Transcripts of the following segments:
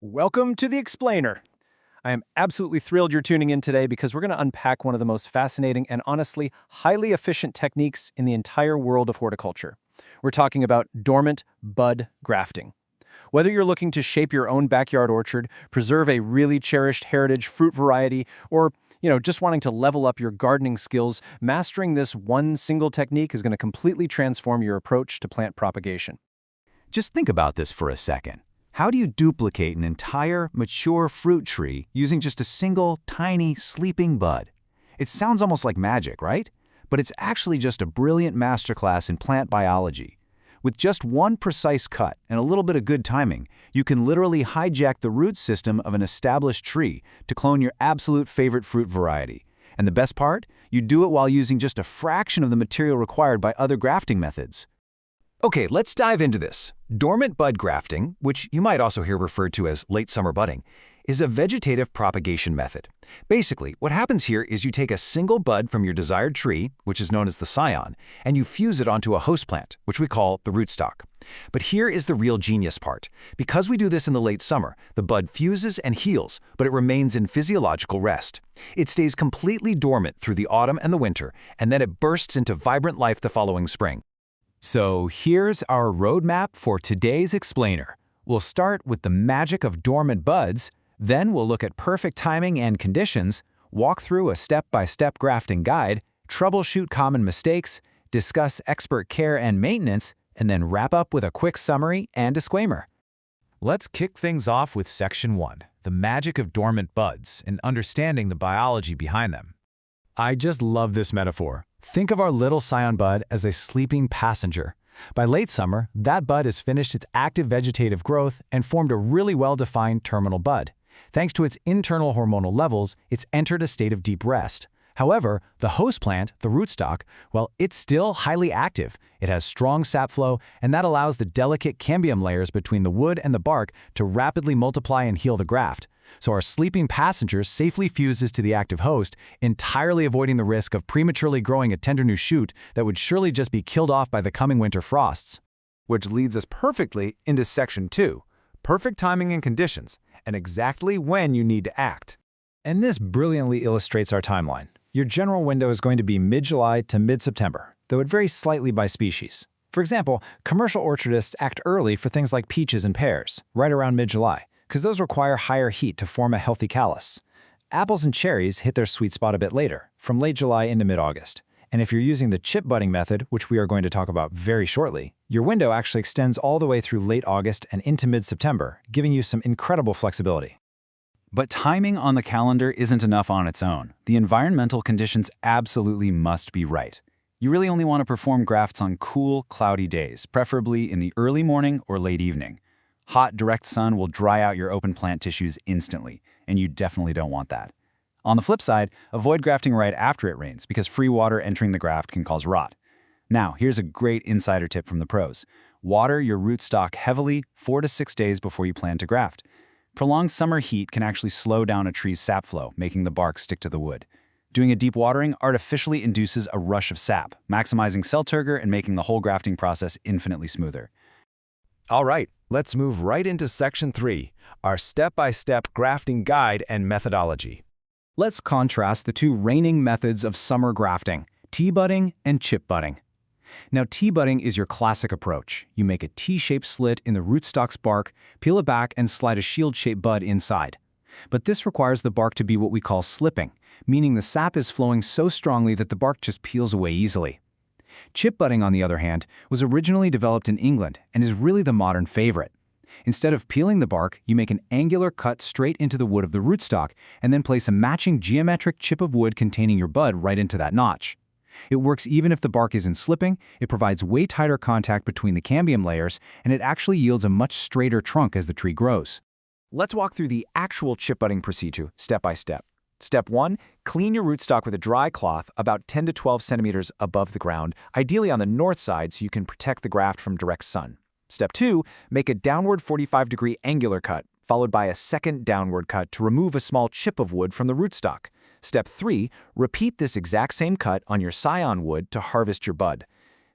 Welcome to the Explainer. I am absolutely thrilled you're tuning in today because we're going to unpack one of the most fascinating and honestly highly efficient techniques in the entire world of horticulture. We're talking about dormant bud grafting. Whether you're looking to shape your own backyard orchard, preserve a really cherished heritage fruit variety, or just wanting to level up your gardening skills, mastering this one single technique is going to completely transform your approach to plant propagation. Just think about this for a second. How do you duplicate an entire, mature fruit tree using just a single, tiny, sleeping bud? It sounds almost like magic, right? But it's actually just a brilliant masterclass in plant biology. With just one precise cut and a little bit of good timing, you can literally hijack the root system of an established tree to clone your absolute favorite fruit variety. And the best part? You do it while using just a fraction of the material required by other grafting methods. Okay, let's dive into this. Dormant bud grafting, which you might also hear referred to as late summer budding, is a vegetative propagation method. Basically, what happens here is you take a single bud from your desired tree, which is known as the scion, and you fuse it onto a host plant, which we call the rootstock. But here is the real genius part. Because we do this in the late summer, the bud fuses and heals, but it remains in physiological rest. It stays completely dormant through the autumn and the winter, and then it bursts into vibrant life the following spring. So here's our roadmap for today's explainer. We'll start with the magic of dormant buds, then we'll look at perfect timing and conditions, walk through a step-by-step grafting guide, troubleshoot common mistakes, discuss expert care and maintenance, and then wrap up with a quick summary and disclaimer. Let's kick things off with Section 1, the magic of dormant buds and understanding the biology behind them. I just love this metaphor. Think of our little scion bud as a sleeping passenger. By late summer, that bud has finished its active vegetative growth and formed a really well-defined terminal bud. Thanks to its internal hormonal levels, it's entered a state of deep rest. However, the host plant, the rootstock, well, it's still highly active. It has strong sap flow, and that allows the delicate cambium layers between the wood and the bark to rapidly multiply and heal the graft. So our sleeping passenger safely fuses to the active host, entirely avoiding the risk of prematurely growing a tender new shoot that would surely just be killed off by the coming winter frosts. Which leads us perfectly into Section 2, perfect timing and conditions, and exactly when you need to act. And this brilliantly illustrates our timeline. Your general window is going to be mid-July to mid-September, though it varies slightly by species. For example, commercial orchardists act early for things like peaches and pears, right around mid-July, because those require higher heat to form a healthy callus. Apples and cherries hit their sweet spot a bit later, from late July into mid-August. And if you're using the chip budding method, which we are going to talk about very shortly, your window actually extends all the way through late August and into mid-September, giving you some incredible flexibility. But timing on the calendar isn't enough on its own. The environmental conditions absolutely must be right. You really only want to perform grafts on cool, cloudy days, preferably in the early morning or late evening. Hot, direct sun will dry out your open plant tissues instantly, and you definitely don't want that. On the flip side, avoid grafting right after it rains because free water entering the graft can cause rot. Now, here's a great insider tip from the pros. Water your rootstock heavily 4 to 6 days before you plan to graft. Prolonged summer heat can actually slow down a tree's sap flow, making the bark stick to the wood. Doing a deep watering artificially induces a rush of sap, maximizing cell turgor and making the whole grafting process infinitely smoother. All right, let's move right into Section 3, our step-by-step grafting guide and methodology. Let's contrast the two reigning methods of summer grafting, T-budding and chip budding. Now, T-budding is your classic approach. You make a T-shaped slit in the rootstock's bark, peel it back, and slide a shield-shaped bud inside. But this requires the bark to be what we call slipping, meaning the sap is flowing so strongly that the bark just peels away easily. Chip budding, on the other hand, was originally developed in England and is really the modern favorite. Instead of peeling the bark, you make an angular cut straight into the wood of the rootstock and then place a matching geometric chip of wood containing your bud right into that notch. It works even if the bark isn't slipping, it provides way tighter contact between the cambium layers, and it actually yields a much straighter trunk as the tree grows. Let's walk through the actual chip budding procedure step by step. Step 1, clean your rootstock with a dry cloth about 10 to 12 centimeters above the ground, ideally on the north side so you can protect the graft from direct sun. Step 2, make a downward 45-degree angular cut, followed by a second downward cut to remove a small chip of wood from the rootstock. Step 3, repeat this exact same cut on your scion wood to harvest your bud.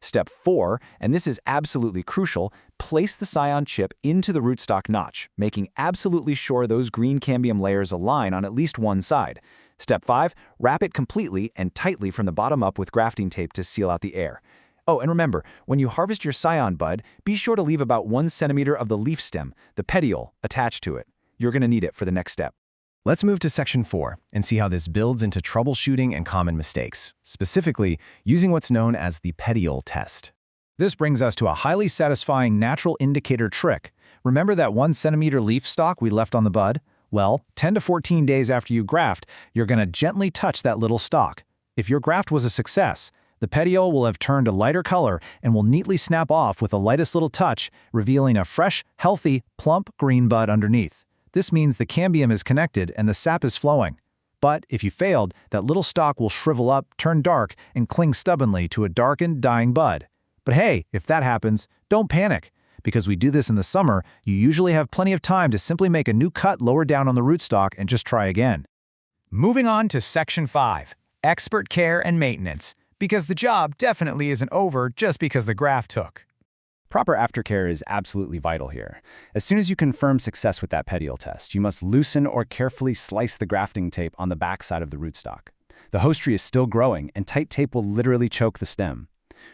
Step 4, and this is absolutely crucial, place the scion chip into the rootstock notch, making absolutely sure those green cambium layers align on at least one side. Step 5, wrap it completely and tightly from the bottom up with grafting tape to seal out the air. Oh, and remember, when you harvest your scion bud, be sure to leave about 1 centimeter of the leaf stem, the petiole, attached to it. You're going to need it for the next step. Let's move to Section 4 and see how this builds into troubleshooting and common mistakes, specifically using what's known as the petiole test. This brings us to a highly satisfying natural indicator trick. Remember that 1 centimeter leaf stalk we left on the bud? Well, 10 to 14 days after you graft, you're going to gently touch that little stalk. If your graft was a success, the petiole will have turned a lighter color and will neatly snap off with the lightest little touch, revealing a fresh, healthy, plump green bud underneath. This means the cambium is connected and the sap is flowing. But if you failed, that little stalk will shrivel up, turn dark, and cling stubbornly to a darkened, dying bud. But hey, if that happens, don't panic. Because we do this in the summer, you usually have plenty of time to simply make a new cut lower down on the rootstock and just try again. Moving on to Section 5, expert care and maintenance, because the job definitely isn't over just because the graft took. Proper aftercare is absolutely vital here. As soon as you confirm success with that petiole test, you must loosen or carefully slice the grafting tape on the backside of the rootstock. The host tree is still growing, and tight tape will literally choke the stem.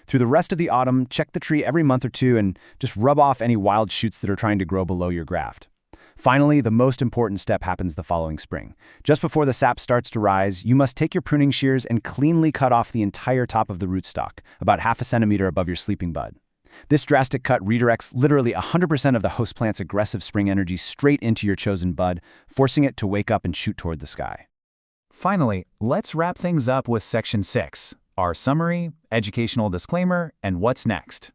Through the rest of the autumn, check the tree every month or two and just rub off any wild shoots that are trying to grow below your graft. Finally, the most important step happens the following spring. Just before the sap starts to rise, you must take your pruning shears and cleanly cut off the entire top of the rootstock, about ½ centimeter above your sleeping bud. This drastic cut redirects literally 100% of the host plant's aggressive spring energy straight into your chosen bud, forcing it to wake up and shoot toward the sky. Finally, let's wrap things up with Section 6, our summary, educational disclaimer, and what's next.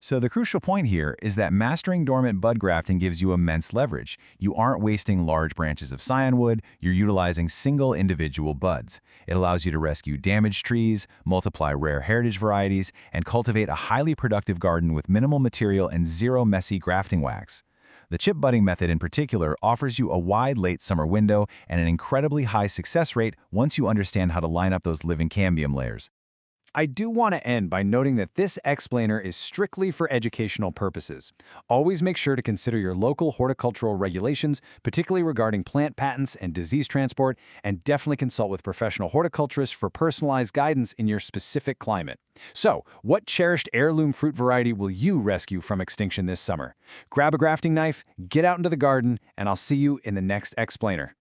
So the crucial point here is that mastering dormant bud grafting gives you immense leverage. You aren't wasting large branches of scion wood, you're utilizing single individual buds. It allows you to rescue damaged trees, multiply rare heritage varieties, and cultivate a highly productive garden with minimal material and zero messy grafting wax. The chip budding method in particular offers you a wide late summer window and an incredibly high success rate once you understand how to line up those living cambium layers. I do want to end by noting that this explainer is strictly for educational purposes. Always make sure to consider your local horticultural regulations, particularly regarding plant patents and disease transport, and definitely consult with professional horticulturists for personalized guidance in your specific climate. So, what cherished heirloom fruit variety will you rescue from extinction this summer? Grab a grafting knife, get out into the garden, and I'll see you in the next explainer.